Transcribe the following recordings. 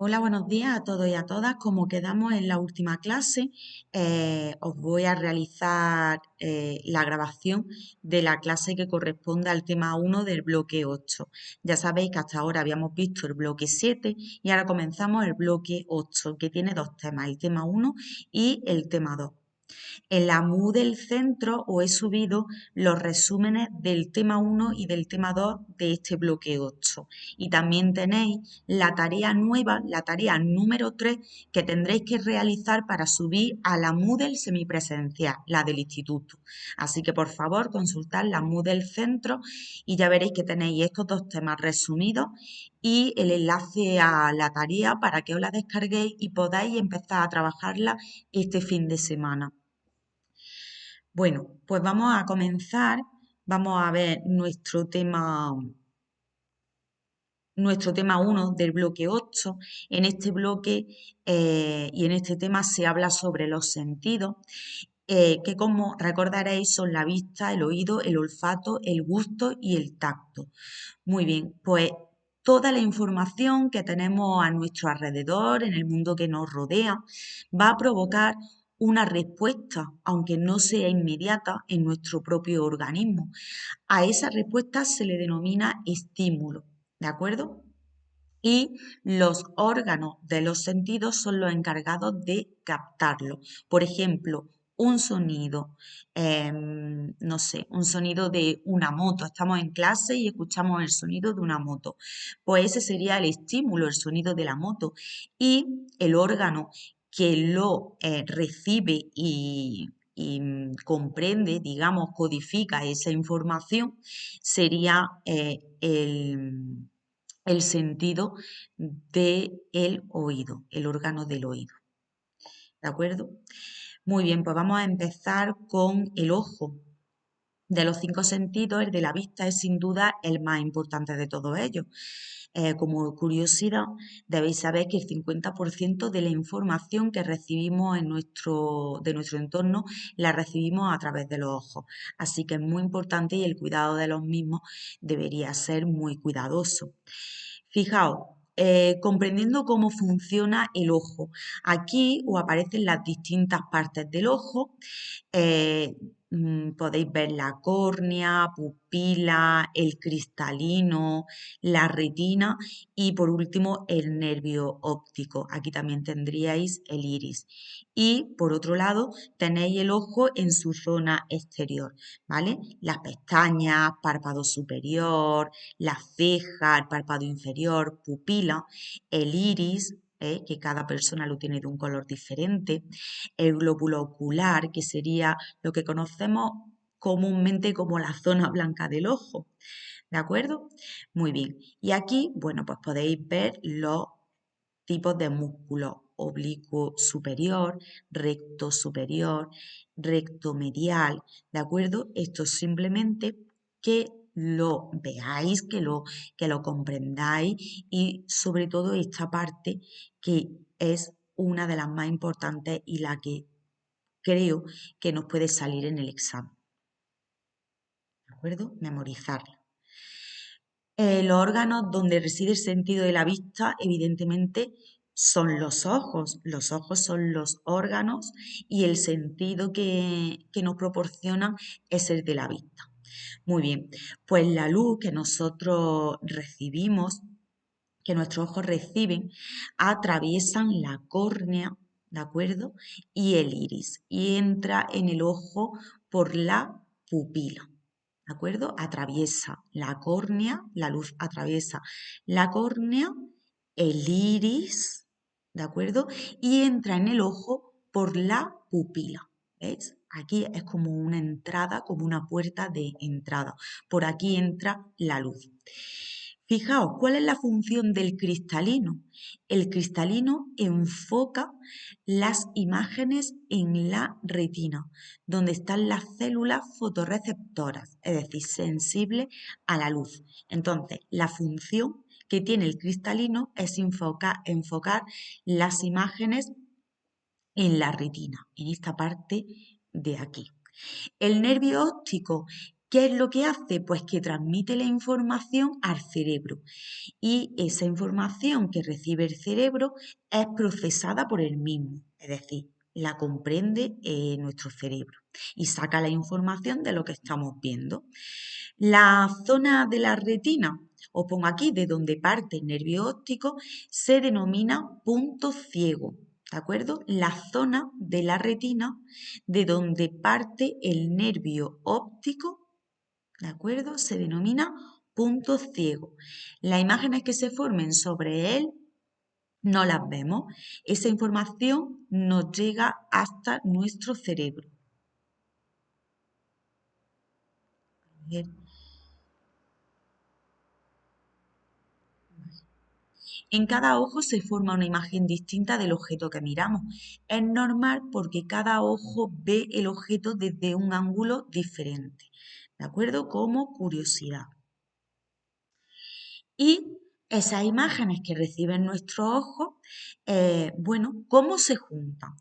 Hola, buenos días a todos y a todas. Como quedamos en la última clase, os voy a realizar la grabación de la clase que corresponde al tema 1 del bloque 8. Ya sabéis que hasta ahora habíamos visto el bloque 7 y ahora comenzamos el bloque 8, que tiene dos temas, el tema 1 y el tema 2. En la Moodle Centro os he subido los resúmenes del tema 1 y del tema 2 de este bloque 8. Y también tenéis la tarea nueva, la tarea número 3, que tendréis que realizar para subir a la Moodle semipresencial, la del instituto. Así que por favor consultad la Moodle Centro y ya veréis que tenéis estos dos temas resumidos y el enlace a la tarea para que os la descarguéis y podáis empezar a trabajarla este fin de semana. Bueno, pues vamos a comenzar. Vamos a ver nuestro tema 1 del bloque 8. En este bloque y en este tema se habla sobre los sentidos, que como recordaréis son la vista, el oído, el olfato, el gusto y el tacto. Muy bien, pues toda la información que tenemos a nuestro alrededor, en el mundo que nos rodea, va a provocar una respuesta, aunque no sea inmediata, en nuestro propio organismo. A esa respuesta se le denomina estímulo, ¿de acuerdo? Y los órganos de los sentidos son los encargados de captarlo. Por ejemplo, un sonido, no sé, un sonido de una moto. Estamos en clase y escuchamos el sonido de una moto. Pues ese sería el estímulo, el sonido de la moto. Y el órgano que lo recibe y comprende, digamos, codifica esa información, sería el sentido del oído, el órgano del oído. ¿De acuerdo? Muy bien, pues vamos a empezar con el ojo. De los cinco sentidos, el de la vista es sin duda el más importante de todos ellos. Como curiosidad, debéis saber que el 50% de la información que recibimos de nuestro entorno la recibimos a través de los ojos. Así que es muy importante y el cuidado de los mismos debería ser muy cuidadoso. Fijaos, comprendiendo cómo funciona el ojo. Aquí os aparecen las distintas partes del ojo. eh, Podéis ver la córnea, pupila, el cristalino, la retina y por último el nervio óptico. Aquí también tendríais el iris. Y por otro lado tenéis el ojo en su zona exterior, ¿vale? Las pestañas, párpado superior, las cejas, el párpado inferior, pupila, el iris, que cada persona lo tiene de un color diferente, el glóbulo ocular, que sería lo que conocemos comúnmente como la zona blanca del ojo. ¿De acuerdo? Muy bien. Y aquí, bueno, pues podéis ver los tipos de músculos: oblicuo superior, recto medial, ¿de acuerdo? Esto simplemente que lo veáis, que lo comprendáis y sobre todo esta parte que es una de las más importantes y la que creo que nos puede salir en el examen, ¿de acuerdo? Memorizarla. Los órganos donde reside el sentido de la vista, evidentemente, son los ojos. Los ojos son los órganos y el sentido que nos proporcionan es el de la vista. Muy bien, pues la luz que nosotros recibimos, que nuestros ojos reciben, atraviesan la córnea, ¿de acuerdo? Y el iris, y entra en el ojo por la pupila. ¿De acuerdo? Atraviesa la córnea, la luz atraviesa la córnea, el iris, ¿de acuerdo? Y entra en el ojo por la pupila. ¿Veis? Aquí es como una entrada, como una puerta de entrada. Por aquí entra la luz. Fijaos, ¿cuál es la función del cristalino? El cristalino enfoca las imágenes en la retina, donde están las células fotorreceptoras, es decir, sensibles a la luz. Entonces, la función que tiene el cristalino es enfocar las imágenes en la retina, en esta parte de aquí. El nervio óptico ¿Qué es lo que hace? Pues que transmite la información al cerebro y esa información que recibe el cerebro es procesada por el mismo, es decir, la comprende nuestro cerebro y saca la información de lo que estamos viendo. La zona de la retina, os pongo aquí, de donde parte el nervio óptico, se denomina punto ciego. ¿De acuerdo? La zona de la retina de donde parte el nervio óptico, ¿de acuerdo? Se denomina punto ciego. Las imágenes que se formen sobre él no las vemos. Esa información nos llega hasta nuestro cerebro. En cada ojo se forma una imagen distinta del objeto que miramos. Es normal porque cada ojo ve el objeto desde un ángulo diferente. ¿De acuerdo? Como curiosidad. Y esas imágenes que reciben nuestros ojos, bueno, ¿cómo se juntan?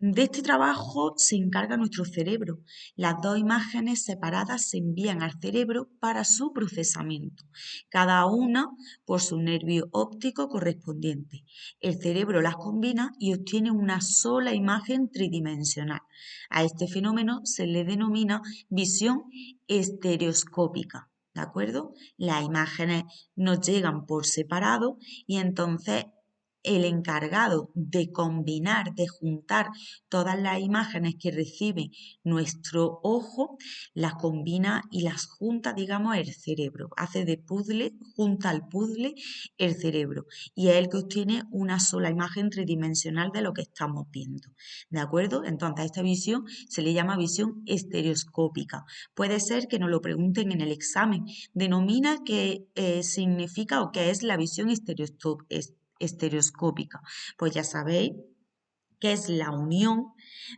De este trabajo se encarga nuestro cerebro. Las dos imágenes separadas se envían al cerebro para su procesamiento, cada una por su nervio óptico correspondiente. El cerebro las combina y obtiene una sola imagen tridimensional. A este fenómeno se le denomina visión estereoscópica. ¿De acuerdo? Las imágenes nos llegan por separado y entonces el encargado de combinar, de juntar todas las imágenes que recibe nuestro ojo, las combina y las junta, digamos, el cerebro. Hace de puzzle, junta al puzzle el cerebro y es el que obtiene una sola imagen tridimensional de lo que estamos viendo. ¿De acuerdo? Entonces, a esta visión se le llama visión estereoscópica. Puede ser que nos lo pregunten en el examen. Denomina qué significa o qué es la visión estereoscópica. Pues ya sabéis que es la unión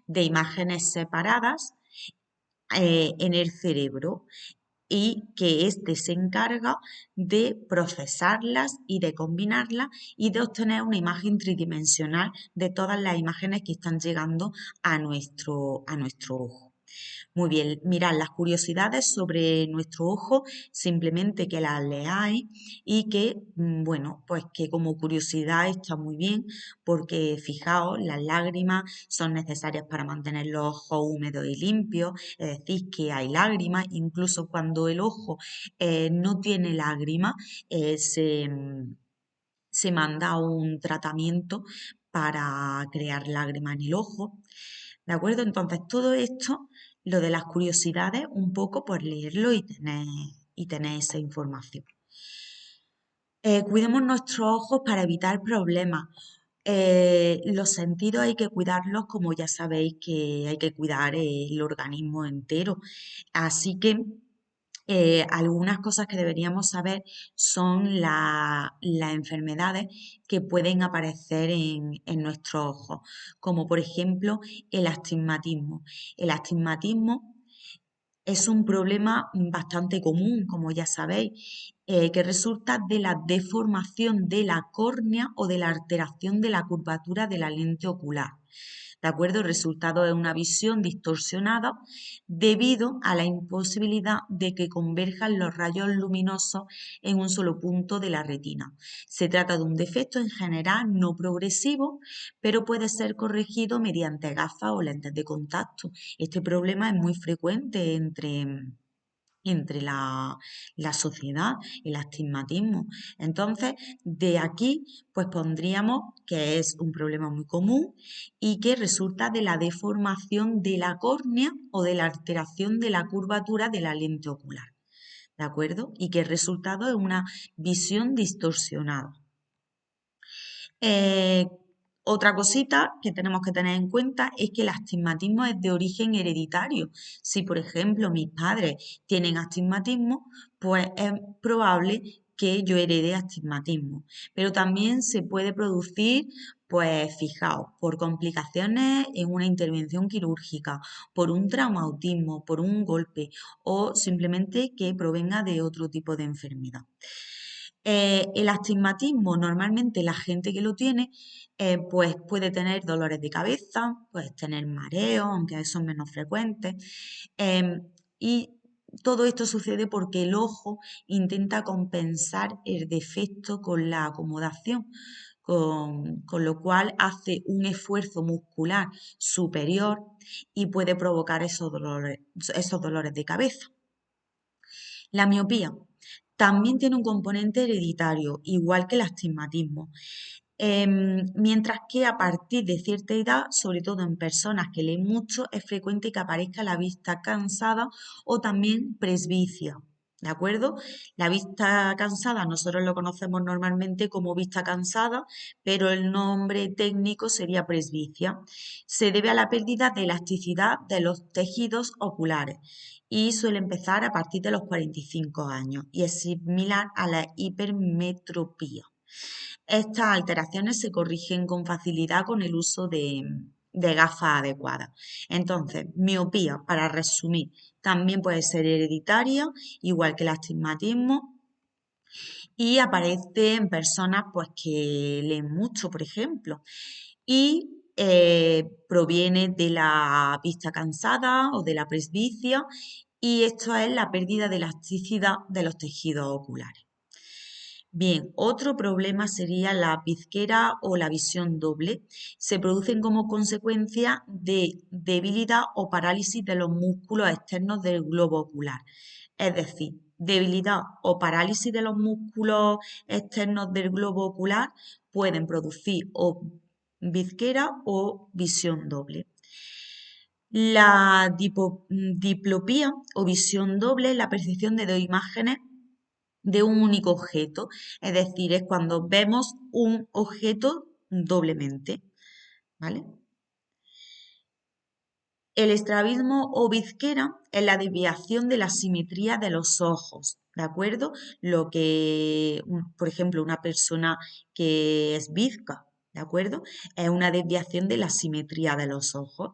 de imágenes separadas en el cerebro y que éste se encarga de procesarlas y de combinarlas y de obtener una imagen tridimensional de todas las imágenes que están llegando a nuestro ojo. Muy bien, mirad las curiosidades sobre nuestro ojo, simplemente que las leáis y que, bueno, pues que como curiosidad está muy bien porque fijaos, las lágrimas son necesarias para mantener los ojos húmedos y limpios, es decir, que hay lágrimas, incluso cuando el ojo no tiene lágrimas, se manda un tratamiento para crear lágrimas en el ojo. ¿De acuerdo? Entonces, todo esto, lo de las curiosidades, un poco por leerlo y tener esa información. Cuidemos nuestros ojos para evitar problemas. Los sentidos hay que cuidarlos, como ya sabéis que hay que cuidar el organismo entero. Así que algunas cosas que deberíamos saber son las enfermedades que pueden aparecer en nuestros ojos, como por ejemplo el astigmatismo. El astigmatismo es un problema bastante común, como ya sabéis, que resulta de la deformación de la córnea o de la alteración de la curvatura de la lente ocular. ¿De acuerdo? El resultado es una visión distorsionada debido a la imposibilidad de que converjan los rayos luminosos en un solo punto de la retina. Se trata de un defecto en general no progresivo, pero puede ser corregido mediante gafas o lentes de contacto. Este problema es muy frecuente entre la sociedad, el astigmatismo. Entonces, de aquí, pues pondríamos que es un problema muy común y que resulta de la deformación de la córnea o de la alteración de la curvatura de la lente ocular. ¿De acuerdo? Y que el resultado es una visión distorsionada. Eh, Otra cosita que tenemos que tener en cuenta es que el astigmatismo es de origen hereditario. Si, por ejemplo, mis padres tienen astigmatismo, pues es probable que yo herede astigmatismo. Pero también se puede producir, pues fijaos, por complicaciones en una intervención quirúrgica, por un traumatismo, por un golpe o simplemente que provenga de otro tipo de enfermedad. El astigmatismo, normalmente la gente que lo tiene, pues puede tener dolores de cabeza, puede tener mareo, aunque son menos frecuentes, y todo esto sucede porque el ojo intenta compensar el defecto con la acomodación, con lo cual hace un esfuerzo muscular superior y puede provocar esos dolores de cabeza. La miopía también tiene un componente hereditario, igual que el astigmatismo. Mientras que a partir de cierta edad, sobre todo en personas que leen mucho, es frecuente que aparezca la vista cansada o también presbicia. ¿De acuerdo? La vista cansada nosotros lo conocemos normalmente como vista cansada, pero el nombre técnico sería presbicia. Se debe a la pérdida de elasticidad de los tejidos oculares y suele empezar a partir de los 45 años y es similar a la hipermetropía. Estas alteraciones se corrigen con facilidad con el uso de gafas adecuadas. Entonces, miopía, para resumir, también puede ser hereditaria, igual que el astigmatismo, y aparece en personas pues, que leen mucho, por ejemplo, y proviene de la vista cansada o de la presbicia, y esto es la pérdida de elasticidad de los tejidos oculares. Bien, otro problema sería la bizquera o la visión doble. Se producen como consecuencia de debilidad o parálisis de los músculos externos del globo ocular. Es decir, debilidad o parálisis de los músculos externos del globo ocular pueden producir o bizquera o visión doble. La diplopía o visión doble es la percepción de dos imágenes de un único objeto, es decir, es cuando vemos un objeto doblemente, ¿vale? El estrabismo o bizquera es la desviación de la simetría de los ojos, ¿de acuerdo? Lo que, por ejemplo, una persona que es bizca, ¿de acuerdo? Es una desviación de la simetría de los ojos.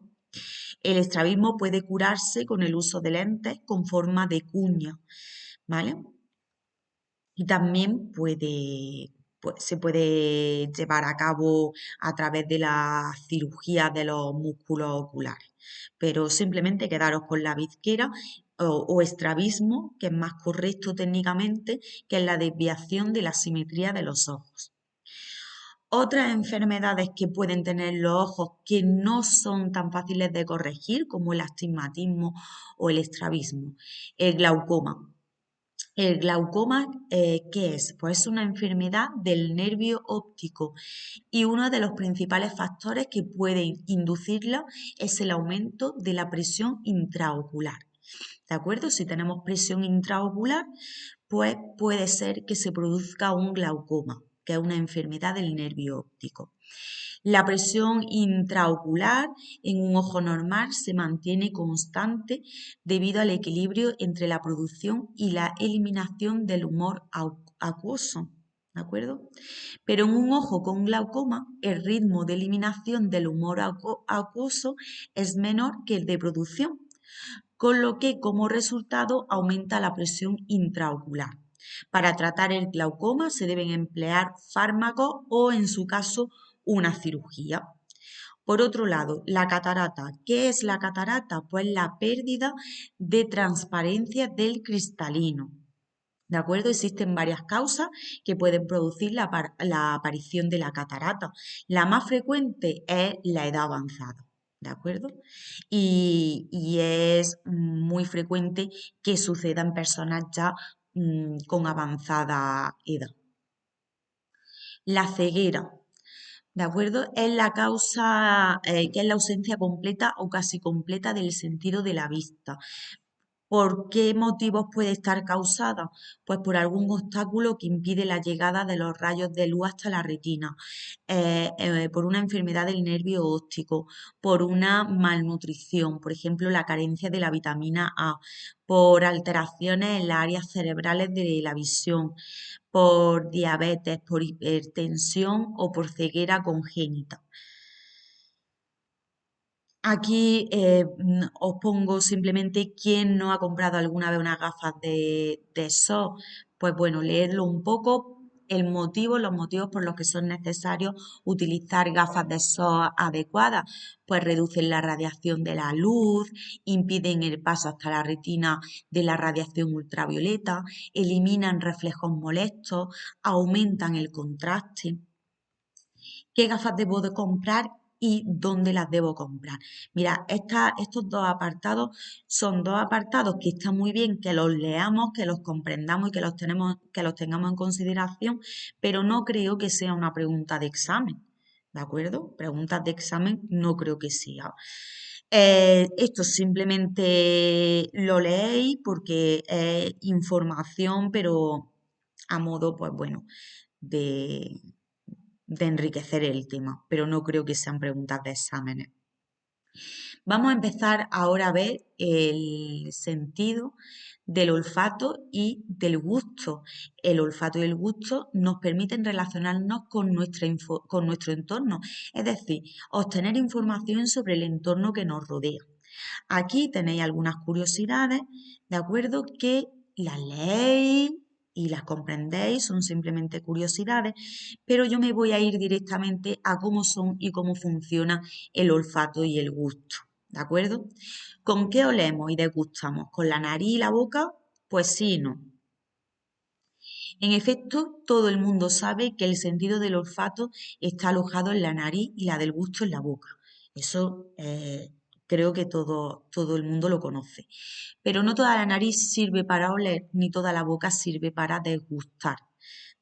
El estrabismo puede curarse con el uso de lentes con forma de cuña, ¿vale? Y también se puede llevar a cabo a través de la cirugía de los músculos oculares. Pero simplemente quedaros con la bizquera o estrabismo, que es más correcto técnicamente, que es la desviación de la simetría de los ojos. Otras enfermedades que pueden tener los ojos que no son tan fáciles de corregir, como el astigmatismo o el estrabismo, el glaucoma. El glaucoma, ¿qué es? Pues es una enfermedad del nervio óptico y uno de los principales factores que puede inducirla es el aumento de la presión intraocular. ¿De acuerdo? Si tenemos presión intraocular, pues puede ser que se produzca un glaucoma, que es una enfermedad del nervio óptico. La presión intraocular en un ojo normal se mantiene constante debido al equilibrio entre la producción y la eliminación del humor acuoso. ¿De acuerdo? Pero en un ojo con glaucoma, el ritmo de eliminación del humor acuoso es menor que el de producción, con lo que como resultado aumenta la presión intraocular. Para tratar el glaucoma se deben emplear fármacos o, en su caso, una cirugía. Por otro lado, la catarata. ¿Qué es la catarata? Pues la pérdida de transparencia del cristalino. ¿De acuerdo? Existen varias causas que pueden producir la aparición de la catarata. La más frecuente es la edad avanzada. ¿De acuerdo? Y es muy frecuente que suceda en personas ya con avanzada edad. La ceguera, ¿de acuerdo? Es la causa, que es la ausencia completa o casi completa del sentido de la vista. ¿Por qué motivos puede estar causada? Pues por algún obstáculo que impide la llegada de los rayos de luz hasta la retina, por una enfermedad del nervio óptico, por una malnutrición, por ejemplo, la carencia de la vitamina A, por alteraciones en las áreas cerebrales de la visión, por diabetes, por hipertensión o por ceguera congénita. Aquí os pongo simplemente quién no ha comprado alguna vez unas gafas de sol. Pues bueno, leerlo un poco. los motivos por los que son necesarios utilizar gafas de sol adecuadas, pues reducen la radiación de la luz, impiden el paso hasta la retina de la radiación ultravioleta, eliminan reflejos molestos, aumentan el contraste. ¿Qué gafas debo de comprar y dónde las debo comprar? Mira, estos dos apartados son dos apartados que está muy bien que los leamos, que los comprendamos y que los tengamos en consideración, pero no creo que sea una pregunta de examen. ¿De acuerdo? Preguntas de examen no creo que sea. Esto simplemente lo leéis porque es información, pero a modo, pues bueno, de, de enriquecer el tema, pero no creo que sean preguntas de exámenes. Vamos a empezar ahora a ver el sentido del olfato y del gusto. El olfato y el gusto nos permiten relacionarnos con nuestro entorno, es decir, obtener información sobre el entorno que nos rodea. Aquí tenéis algunas curiosidades, ¿de acuerdo? Que las leéis y las comprendéis, son simplemente curiosidades, pero yo me voy a ir directamente a cómo son y cómo funciona el olfato y el gusto, ¿de acuerdo? ¿Con qué olemos y degustamos? ¿Con la nariz y la boca? Pues sí y no. En efecto, todo el mundo sabe que el sentido del olfato está alojado en la nariz y la del gusto en la boca. Eso creo que todo el mundo lo conoce. Pero no toda la nariz sirve para oler, ni toda la boca sirve para degustar.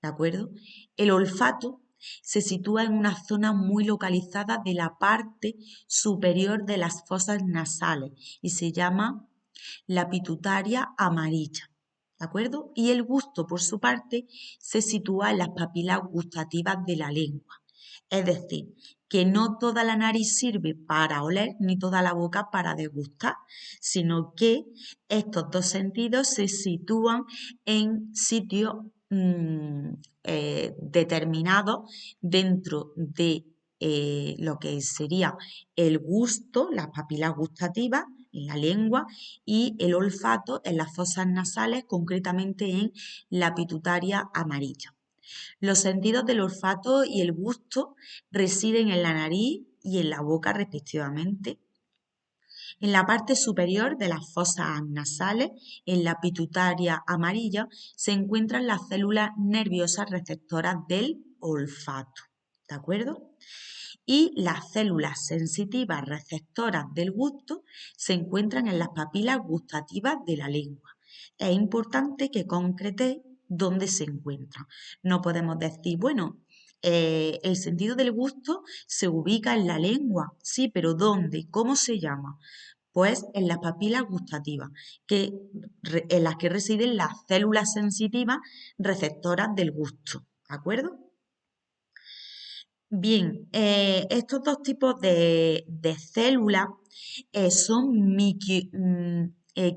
¿De acuerdo? El olfato se sitúa en una zona muy localizada de la parte superior de las fosas nasales y se llama la pituitaria amarilla. ¿De acuerdo? Y el gusto, por su parte, se sitúa en las papilas gustativas de la lengua. Es decir, que no toda la nariz sirve para oler ni toda la boca para degustar, sino que estos dos sentidos se sitúan en sitios determinados dentro de lo que sería el gusto, las papilas gustativas en la lengua y el olfato en las fosas nasales, concretamente en la pituitaria amarilla. Los sentidos del olfato y el gusto residen en la nariz y en la boca respectivamente. En la parte superior de las fosas nasales, en la pituitaria amarilla, se encuentran las células nerviosas receptoras del olfato. ¿De acuerdo? Y las células sensitivas receptoras del gusto se encuentran en las papilas gustativas de la lengua. Es importante que concretéis dónde se encuentran. No podemos decir, bueno, el sentido del gusto se ubica en la lengua, sí, pero ¿dónde? ¿Cómo se llama? Pues en las papilas gustativas, en las que residen las células sensitivas receptoras del gusto. ¿De acuerdo? Bien, estos dos tipos de células son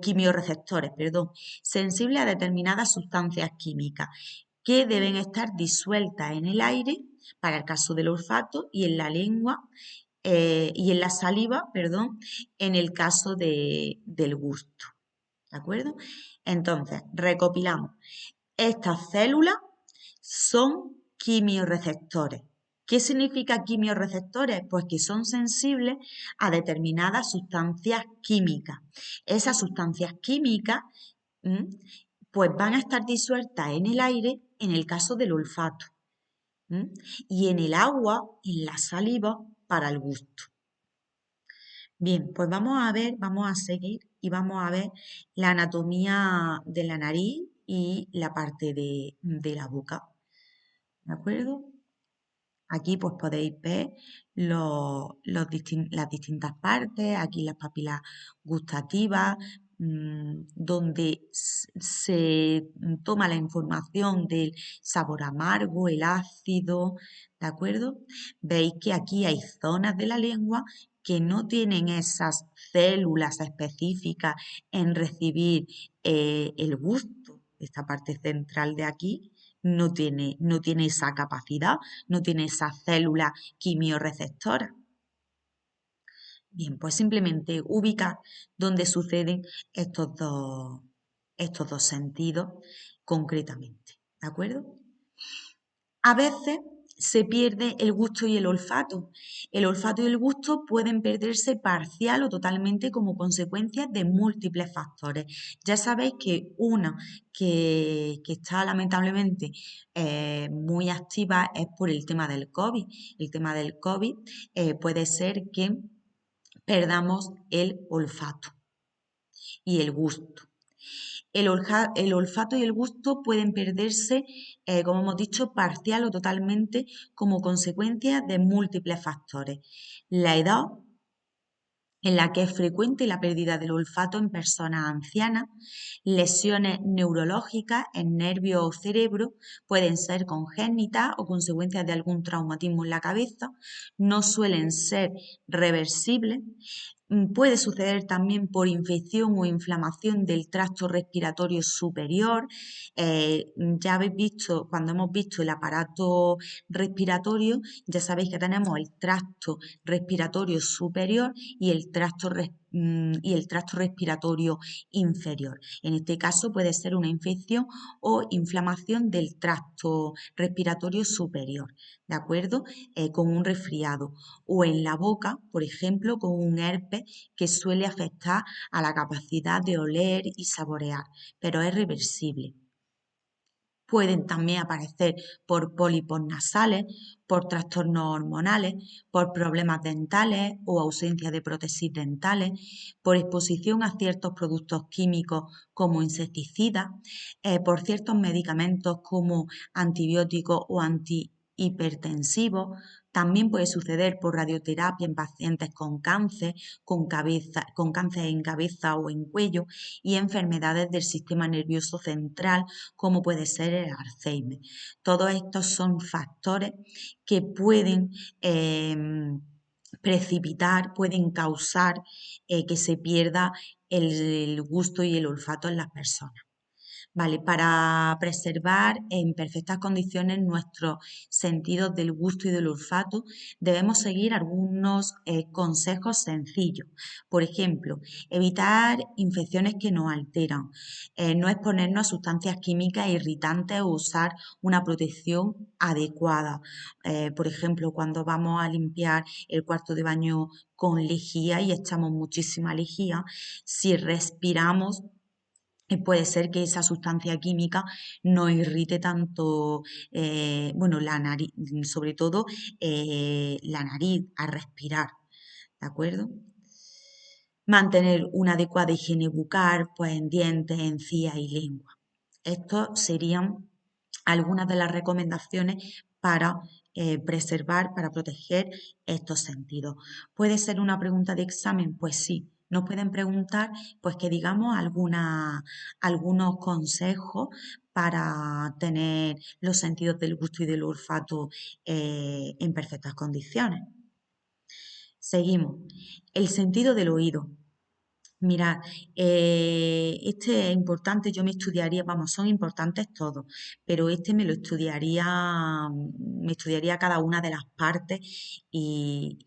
quimiorreceptores, perdón, sensibles a determinadas sustancias químicas que deben estar disueltas en el aire, para el caso del olfato, y en la lengua y en la saliva, perdón, en el caso del gusto. ¿De acuerdo? Entonces, recopilamos. Estas células son quimiorreceptores. ¿Qué significa quimiorreceptores? Pues que son sensibles a determinadas sustancias químicas. Esas sustancias químicas pues van a estar disueltas en el aire en el caso del olfato y en el agua, en la saliva, para el gusto. Bien, pues vamos a seguir y vamos a ver la anatomía de la nariz y la parte de la boca. ¿De acuerdo? Aquí pues podéis ver las distintas partes, aquí las papilas gustativas, donde se toma la información del sabor amargo, el ácido, ¿de acuerdo? Veis que aquí hay zonas de la lengua que no tienen esas células específicas en recibir el gusto, esta parte central de aquí no tiene esa capacidad, no tiene esa célula quimiorreceptora. Bien, pues simplemente ubicar dónde suceden estos dos sentidos concretamente. ¿De acuerdo? A veces se pierde el gusto y el olfato. El olfato y el gusto pueden perderse parcial o totalmente como consecuencia de múltiples factores. Ya sabéis que una que está lamentablemente muy activa es por el tema del COVID. El tema del COVID puede ser que perdamos el olfato y el gusto. El olfato y el gusto pueden perderse, como hemos dicho, parcial o totalmente como consecuencia de múltiples factores. La edad, en la que es frecuente la pérdida del olfato en personas ancianas, lesiones neurológicas en nervios o cerebro, pueden ser congénitas o consecuencias de algún traumatismo en la cabeza, no suelen ser reversibles. Puede suceder también por infección o inflamación del tracto respiratorio superior. Ya habéis visto, cuando hemos visto el aparato respiratorio, ya sabéis que tenemos el tracto respiratorio superior y y el tracto respiratorio inferior. En este caso puede ser una infección o inflamación del tracto respiratorio superior, ¿de acuerdo? Con un resfriado. O en la boca, por ejemplo, con un herpes que suele afectar a la capacidad de oler y saborear, pero es reversible. Pueden también aparecer por pólipos nasales, por trastornos hormonales, por problemas dentales o ausencia de prótesis dentales, por exposición a ciertos productos químicos como insecticidas, por ciertos medicamentos como antibióticos o antihipertensivos. También puede suceder por radioterapia en pacientes con cáncer en cabeza o en cuello y enfermedades del sistema nervioso central como puede ser el Alzheimer. Todos estos son factores que pueden precipitar, pueden causar que se pierda el gusto y el olfato en las personas. Vale, para preservar en perfectas condiciones nuestros sentidos del gusto y del olfato, debemos seguir algunos consejos sencillos. Por ejemplo, evitar infecciones que nos alteran, no exponernos a sustancias químicas irritantes o usar una protección adecuada. Por ejemplo, cuando vamos a limpiar el cuarto de baño con lejía y echamos muchísima lejía, si respiramos puede ser que esa sustancia química no irrite tanto, bueno, la nariz, sobre todo la nariz a respirar, ¿de acuerdo? Mantener una adecuada higiene bucal, pues en dientes, encías y lengua. Estos serían algunas de las recomendaciones para preservar, para proteger estos sentidos. ¿Puede ser una pregunta de examen? Pues sí. Nos pueden preguntar, pues que digamos algunos consejos para tener los sentidos del gusto y del olfato en perfectas condiciones. Seguimos. El sentido del oído. Mirad, este es importante, yo me estudiaría, vamos, son importantes todos, pero este me estudiaría cada una de las partes y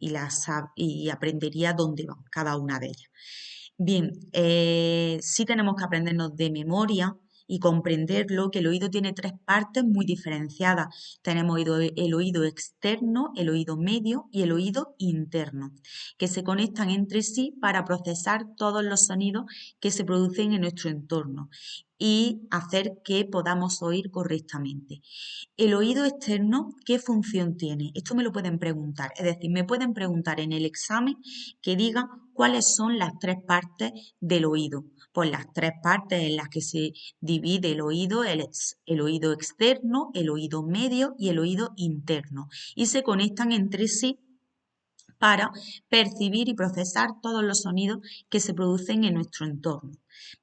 aprendería dónde van cada una de ellas. Bien, sí tenemos que aprendernos de memoria y comprenderlo, que el oído tiene tres partes muy diferenciadas. Tenemos el oído externo, el oído medio y el oído interno, que se conectan entre sí para procesar todos los sonidos que se producen en nuestro entorno y hacer que podamos oír correctamente. El oído externo, ¿qué función tiene? Esto me lo pueden preguntar. Es decir, me pueden preguntar en el examen que diga cuáles son las tres partes del oído. Pues las tres partes en las que se divide el oído, el oído externo, el oído medio y el oído interno. Y se conectan entre sí para percibir y procesar todos los sonidos que se producen en nuestro entorno,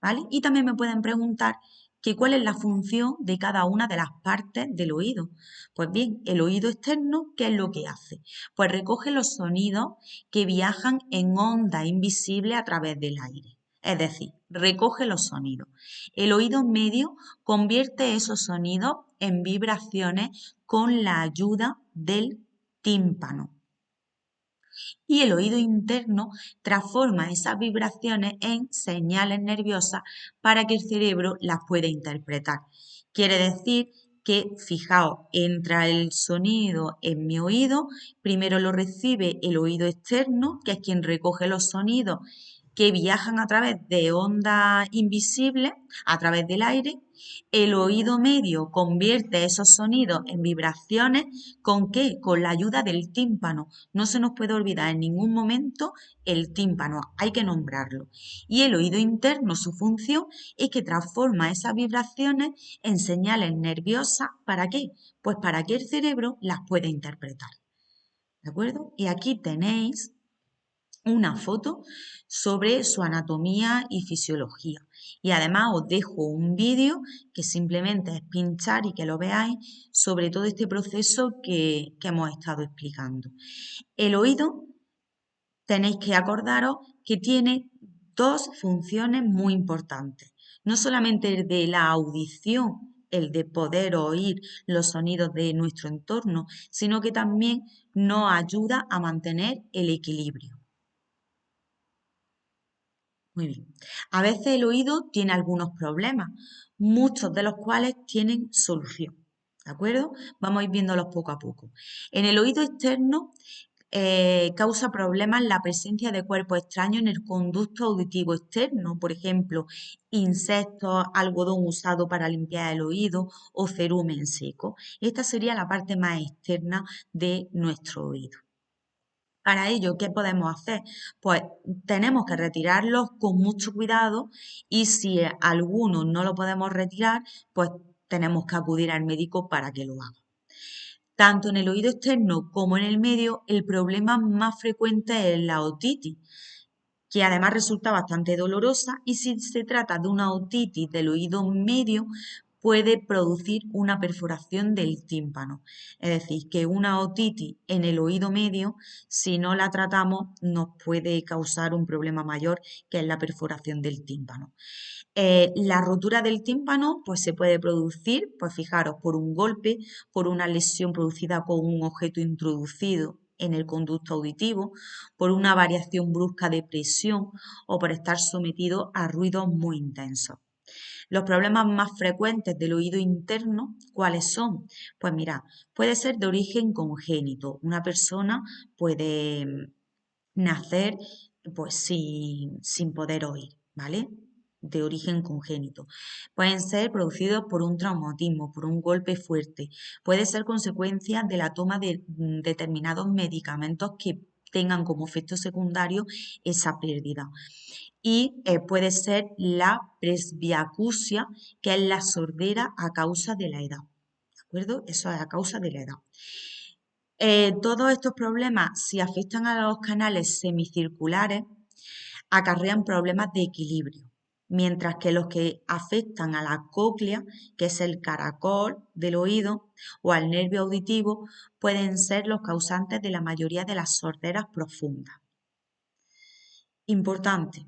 ¿vale? Y también me pueden preguntar que cuál es la función de cada una de las partes del oído. Pues bien, el oído externo, ¿qué es lo que hace? Pues recoge los sonidos que viajan en onda invisible a través del aire. Es decir, recoge los sonidos. El oído medio convierte esos sonidos en vibraciones con la ayuda del tímpano. Y el oído interno transforma esas vibraciones en señales nerviosas para que el cerebro las pueda interpretar. Quiere decir que, fijaos, entra el sonido en mi oído, primero lo recibe el oído externo, que es quien recoge los sonidos que viajan a través de ondas invisibles, a través del aire. El oído medio convierte esos sonidos en vibraciones. ¿Con qué? Con la ayuda del tímpano. No se nos puede olvidar en ningún momento el tímpano, hay que nombrarlo. Y el oído interno, su función es que transforma esas vibraciones en señales nerviosas. ¿Para qué? Pues para que el cerebro las pueda interpretar. ¿De acuerdo? Y aquí tenéis una foto sobre su anatomía y fisiología. Y además os dejo un vídeo que simplemente es pinchar y que lo veáis sobre todo este proceso que hemos estado explicando. El oído, tenéis que acordaros que tiene dos funciones muy importantes. No solamente el de la audición, el de poder oír los sonidos de nuestro entorno, sino que también nos ayuda a mantener el equilibrio. Muy bien. A veces el oído tiene algunos problemas, muchos de los cuales tienen solución. ¿De acuerdo? Vamos a ir viéndolos poco a poco. En el oído externo causa problemas la presencia de cuerpos extraños en el conducto auditivo externo, por ejemplo, insectos, algodón usado para limpiar el oído o cerumen seco. Esta sería la parte más externa de nuestro oído. Para ello, ¿qué podemos hacer? Pues tenemos que retirarlos con mucho cuidado y si alguno no lo podemos retirar, pues tenemos que acudir al médico para que lo haga. Tanto en el oído externo como en el medio, el problema más frecuente es la otitis, que además resulta bastante dolorosa y si se trata de una otitis del oído medio, puede producir una perforación del tímpano. Es decir, que una otitis en el oído medio, si no la tratamos, nos puede causar un problema mayor, que es la perforación del tímpano. La rotura del tímpano pues se puede producir, pues fijaros, por un golpe, por una lesión producida con un objeto introducido en el conducto auditivo, por una variación brusca de presión o por estar sometido a ruidos muy intensos. Los problemas más frecuentes del oído interno, ¿cuáles son? Pues mira, puede ser de origen congénito. Una persona puede nacer pues sin poder oír, ¿vale? De origen congénito. Pueden ser producidos por un traumatismo, por un golpe fuerte. Puede ser consecuencia de la toma de determinados medicamentos que tengan como efecto secundario esa pérdida. Y puede ser la presbiacusia, que es la sordera a causa de la edad. ¿De acuerdo? Eso es a causa de la edad. Todos estos problemas, si afectan a los canales semicirculares, acarrean problemas de equilibrio, mientras que los que afectan a la cóclea, que es el caracol del oído, o al nervio auditivo, pueden ser los causantes de la mayoría de las sorderas profundas. Importante.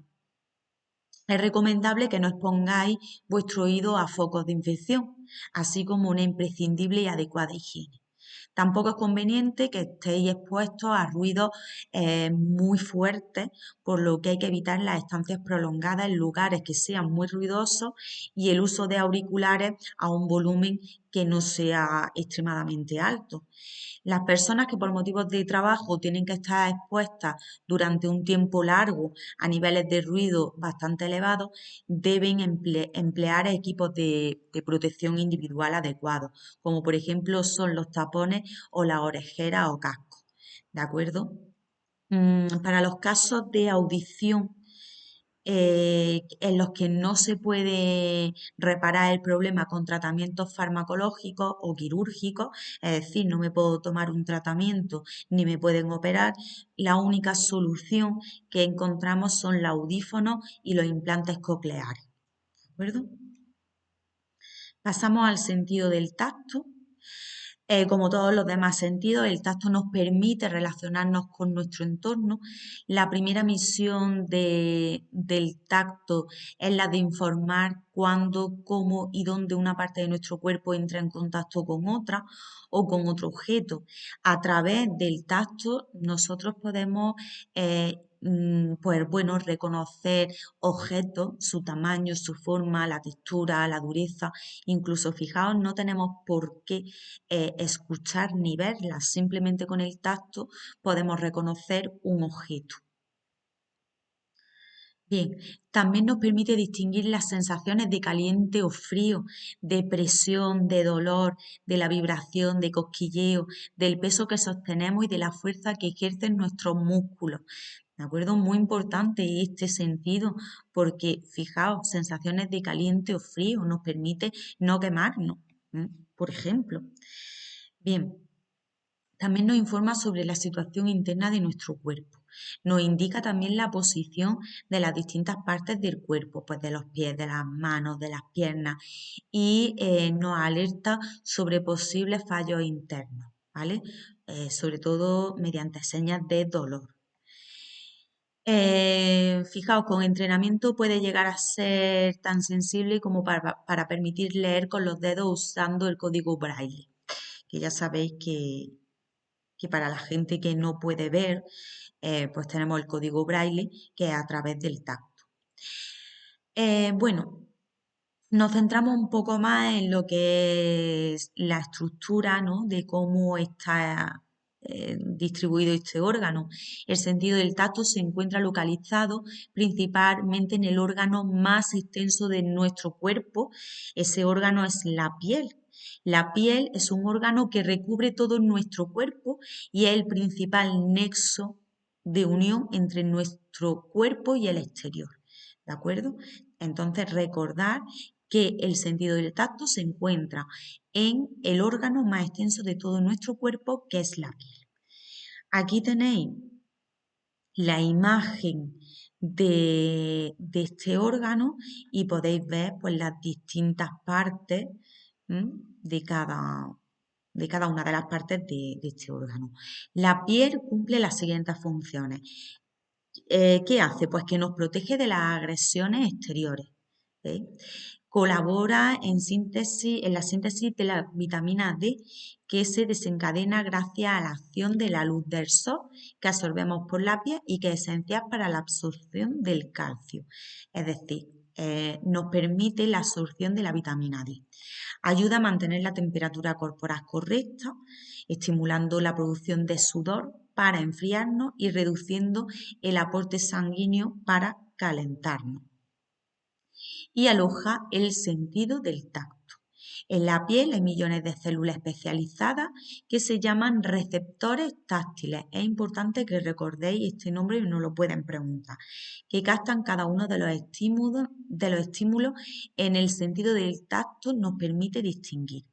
Es recomendable que no expongáis vuestro oído a focos de infección, así como una imprescindible y adecuada higiene. Tampoco es conveniente que estéis expuestos a ruidos muy fuertes, por lo que hay que evitar las estancias prolongadas en lugares que sean muy ruidosos y el uso de auriculares a un volumen que no sea extremadamente alto. Las personas que por motivos de trabajo tienen que estar expuestas durante un tiempo largo a niveles de ruido bastante elevados deben emplear equipos de protección individual adecuados, como por ejemplo son los tapones o las orejeras o cascos. ¿De acuerdo? Para los casos de audición en los que no se puede reparar el problema con tratamientos farmacológicos o quirúrgicos, es decir, no me puedo tomar un tratamiento ni me pueden operar, la única solución que encontramos son los audífonos y los implantes cocleares. ¿De acuerdo? Pasamos al sentido del tacto. Como todos los demás sentidos, el tacto nos permite relacionarnos con nuestro entorno. La primera misión del tacto es la de informar cuándo, cómo y dónde una parte de nuestro cuerpo entra en contacto con otra o con otro objeto. A través del tacto nosotros podemos pues bueno, reconocer objetos, su tamaño, su forma, la textura, la dureza. Incluso, fijaos, no tenemos por qué escuchar ni verlas, simplemente con el tacto podemos reconocer un objeto. Bien, también nos permite distinguir las sensaciones de caliente o frío, de presión, de dolor, de la vibración, de cosquilleo, del peso que sostenemos y de la fuerza que ejercen nuestros músculos. ¿De acuerdo? Muy importante este sentido porque, fijaos, sensaciones de caliente o frío nos permite no quemarnos, por ejemplo. Bien, también nos informa sobre la situación interna de nuestro cuerpo. Nos indica también la posición de las distintas partes del cuerpo, pues de los pies, de las manos, de las piernas, y nos alerta sobre posibles fallos internos, ¿vale? Sobre todo mediante señas de dolor. Fijaos, con entrenamiento puede llegar a ser tan sensible como para permitir leer con los dedos usando el código Braille, que ya sabéis que para la gente que no puede ver, pues tenemos el código Braille, que es a través del tacto. Bueno, nos centramos un poco más en lo que es la estructura, ¿no? De cómo está distribuido este órgano. El sentido del tacto se encuentra localizado principalmente en el órgano más extenso de nuestro cuerpo. Ese órgano es la piel. La piel es un órgano que recubre todo nuestro cuerpo y es el principal nexo de unión entre nuestro cuerpo y el exterior. ¿De acuerdo? Entonces, recordar que el sentido del tacto se encuentra en el órgano más extenso de todo nuestro cuerpo, que es la piel. Aquí tenéis la imagen de este órgano y podéis ver pues, las distintas partes de cada una de las partes de este órgano. La piel cumple las siguientes funciones. ¿Qué hace? Pues que nos protege de las agresiones exteriores. ¿Eh? Colabora en la síntesis de la vitamina D que se desencadena gracias a la acción de la luz del sol que absorbemos por la piel y que es esencial para la absorción del calcio. Es decir, nos permite la absorción de la vitamina D. Ayuda a mantener la temperatura corporal correcta, estimulando la producción de sudor para enfriarnos y reduciendo el aporte sanguíneo para calentarnos. Y aloja el sentido del tacto. En la piel hay millones de células especializadas que se llaman receptores táctiles. Es importante que recordéis este nombre y no lo pueden preguntar, que captan cada uno de los estímulos en el sentido del tacto nos permite distinguir.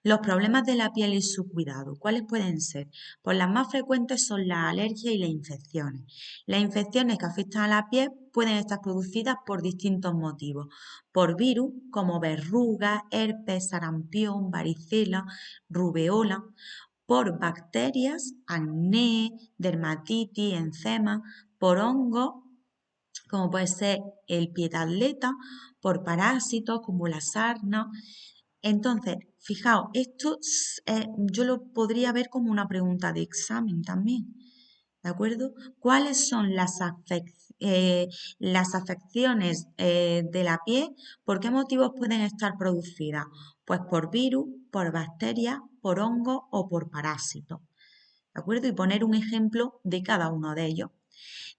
Los problemas de la piel y su cuidado, ¿cuáles pueden ser? Pues las más frecuentes son las alergias y las infecciones. Las infecciones que afectan a la piel pueden estar producidas por distintos motivos, por virus como verrugas, herpes, sarampión, varicela, rubeola, por bacterias, acné, dermatitis, enzema, por hongos como puede ser el pie de atleta, por parásitos como la sarna. Entonces, fijaos, esto yo lo podría ver como una pregunta de examen también, ¿de acuerdo? ¿Cuáles son las afecciones de la piel? ¿Por qué motivos pueden estar producidas? Pues por virus, por bacterias, por hongos o por parásitos, ¿de acuerdo? Y poner un ejemplo de cada uno de ellos.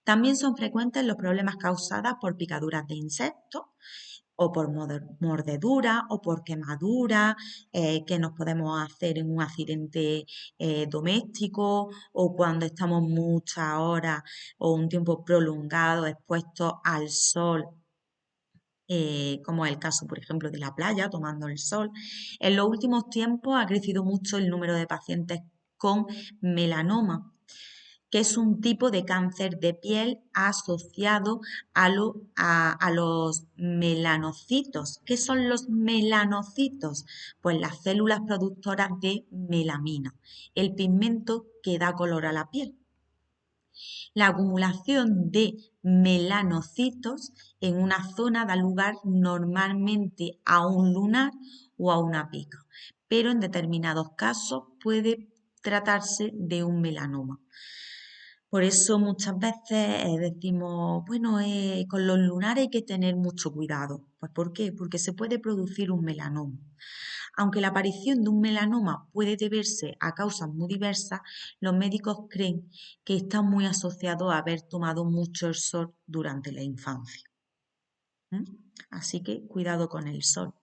También son frecuentes los problemas causados por picaduras de insectos o por mordedura o por quemadura que nos podemos hacer en un accidente doméstico o cuando estamos muchas horas o un tiempo prolongado expuestos al sol. Como es el caso, por ejemplo, de la playa, tomando el sol. En los últimos tiempos ha crecido mucho el número de pacientes con melanoma, que es un tipo de cáncer de piel asociado a los melanocitos. ¿Qué son los melanocitos? Pues las células productoras de melamina, el pigmento que da color a la piel. La acumulación de melanocitos en una zona da lugar normalmente a un lunar o a una pica, pero en determinados casos puede tratarse de un melanoma. Por eso muchas veces decimos, bueno, con los lunares hay que tener mucho cuidado. Pues ¿por qué? Porque se puede producir un melanoma. Aunque la aparición de un melanoma puede deberse a causas muy diversas, los médicos creen que está muy asociado a haber tomado mucho el sol durante la infancia. ¿M? Así que cuidado con el sol.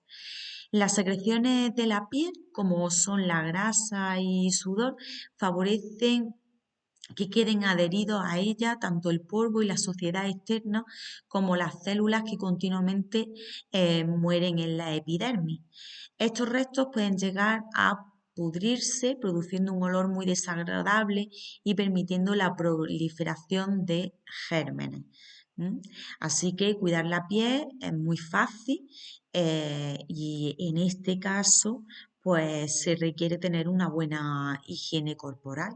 Las secreciones de la piel, como son la grasa y sudor, favorecen que queden adheridos a ella tanto el polvo y la suciedad externa como las células que continuamente mueren en la epidermis. Estos restos pueden llegar a pudrirse, produciendo un olor muy desagradable y permitiendo la proliferación de gérmenes. ¿M? Así que cuidar la piel es muy fácil y en este caso pues se requiere tener una buena higiene corporal.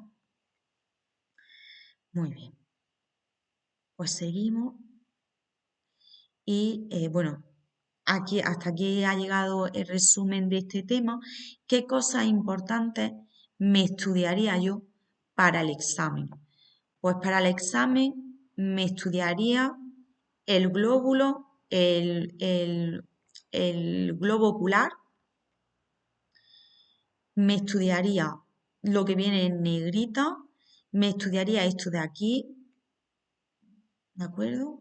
Muy bien, pues seguimos y bueno, aquí hasta aquí ha llegado el resumen de este tema. ¿Qué cosas importantes me estudiaría yo para el examen? Pues para el examen me estudiaría el glóbulo, el globo ocular, me estudiaría lo que viene en negrita, me estudiaría esto de aquí, ¿de acuerdo?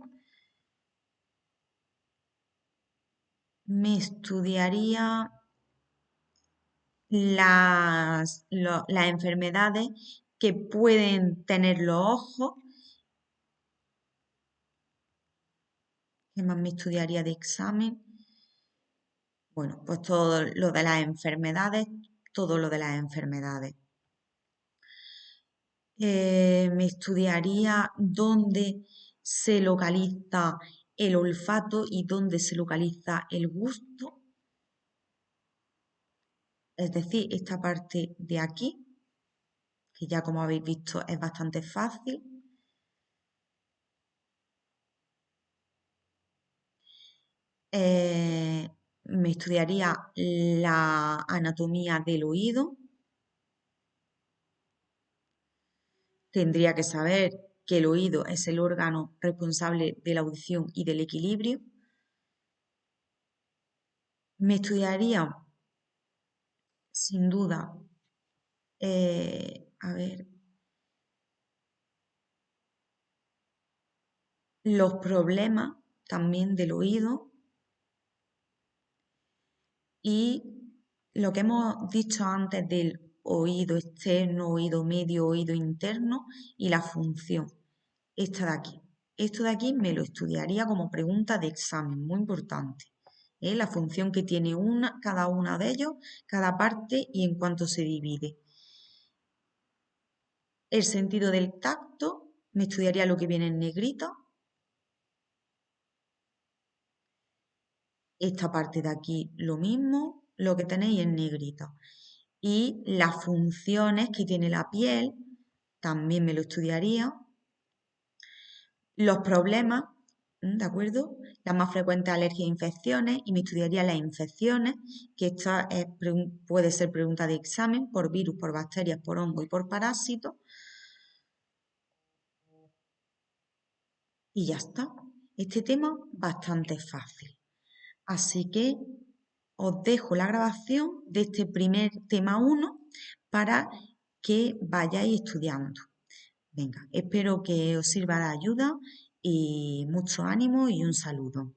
Me estudiaría las enfermedades que pueden tener los ojos. ¿Qué más me estudiaría de examen? Bueno, pues todo lo de las enfermedades, todo lo de las enfermedades. Me estudiaría dónde se localiza el olfato y dónde se localiza el gusto, es decir, esta parte de aquí, que ya como habéis visto es bastante fácil. Eh, Me estudiaría la anatomía del oído. Tendría que saber que el oído es el órgano responsable de la audición y del equilibrio. Me estudiaría, sin duda, a ver, los problemas también del oído y lo que hemos dicho antes del oído externo, oído medio, oído interno y la función. Esta de aquí. Esto de aquí me lo estudiaría como pregunta de examen, muy importante. La función que tiene cada una de ellos, cada parte y en cuánto se divide. El sentido del tacto, me estudiaría lo que viene en negrita. Esta parte de aquí lo mismo, lo que tenéis en negrita. Y las funciones que tiene la piel, también me lo estudiaría. Los problemas, ¿de acuerdo? Las más frecuentes alergias e infecciones, y me estudiaría las infecciones, que puede ser pregunta de examen por virus, por bacterias, por hongo y por parásitos. Y ya está. Este tema bastante fácil. Así que os dejo la grabación de este primer tema 1 para que vayáis estudiando. Venga, espero que os sirva de ayuda y mucho ánimo y un saludo.